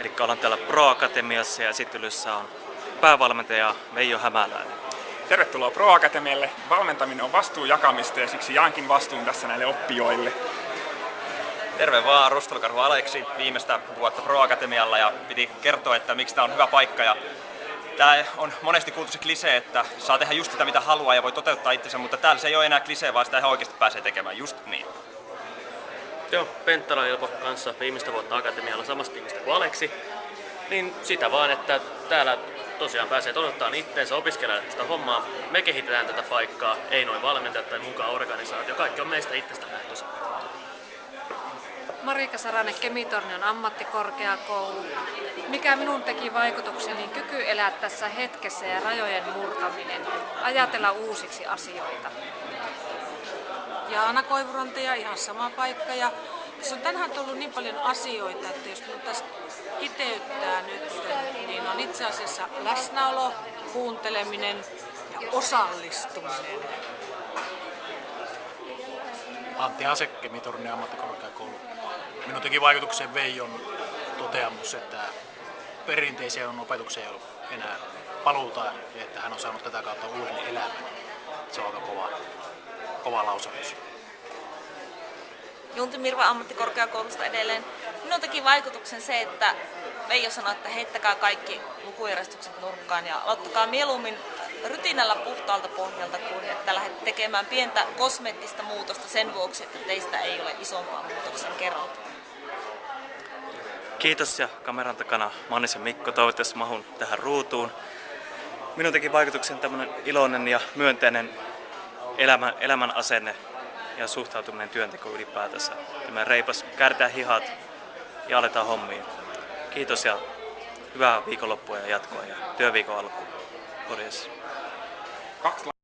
Eli ollaan täällä Pro Akatemiassa ja esittelyssä on päävalmentaja Veijo Hämäläinen. Tervetuloa Pro Akatemialle. Valmentaminen on vastuun jakamista ja siksi jaankin vastuun tässä näille oppijoille. Terve vaan, Rustelukarhu Aleksi, viimeistä vuotta Pro Akatemialla ja piti kertoa, että miksi tämä on hyvä paikka. Ja tämä on monesti kuultu se klisee, että saa tehdä just sitä mitä haluaa ja voi toteuttaa itsensä, mutta täällä se ei ole enää klisee, vaan sitä ihan oikeasti pääsee tekemään just niin. Joo, Penttala Ilpo kanssa viimeistä vuotta Akatemialla samasta tiimistä kuin Aleksi. Niin sitä vaan, että täällä tosiaan pääsee toteuttaa itteensä, opiskelemaan sitä hommaa. Me kehitetään tätä paikkaa, ei noin valmentajat tai mukaan organisaatio. Kaikki on meistä itsestä lähtöisin. Marika Saranen, Kemitornion ammattikorkeakoulu. Mikä minun teki vaikutuksen, niin kyky elää tässä hetkessä ja rajojen murtaminen. Ajatella uusiksi asioita. Jaana Koivuranti ja ihan sama paikka. Ja tässä on tänään tullut niin paljon asioita, että jos minun tässä kiteyttää nyt, niin on itse asiassa läsnäolo, kuunteleminen ja osallistuminen. Antti Hase, Kemitornion ammattikorkeakoulu. Minun teki vaikutuksen Veijon toteamus, että perinteiseen opetukseen ei ollut enää paluuta, että hän on saanut tätä kautta uuden elämän. Se on aika kova lausahdus. Juntti Mirva ammattikorkeakoulusta edelleen. Minun teki vaikutuksen se, että Veijo sanoi, että heittäkää kaikki lukujärjestykset nurkkaan ja aloittakaa mieluummin rytinällä puhtaalta pohjalta kuin että lähdet tekemään pientä kosmeettista muutosta sen vuoksi, että teistä ei ole isompaa muutoksen kerralta. Kiitos ja kameran takana Mannisen Mikko, toivottavasti mahun tähän ruutuun. Minun teki vaikutuksen tämmöinen iloinen ja myönteinen elämän asenne ja suhtautuminen työntekoon ylipäätänsä. Tämä reipas, kääritään hihat ja aletaan hommiin. Kiitos ja hyvää viikonloppua ja jatkoa ja työviikon alkuun. Morjes.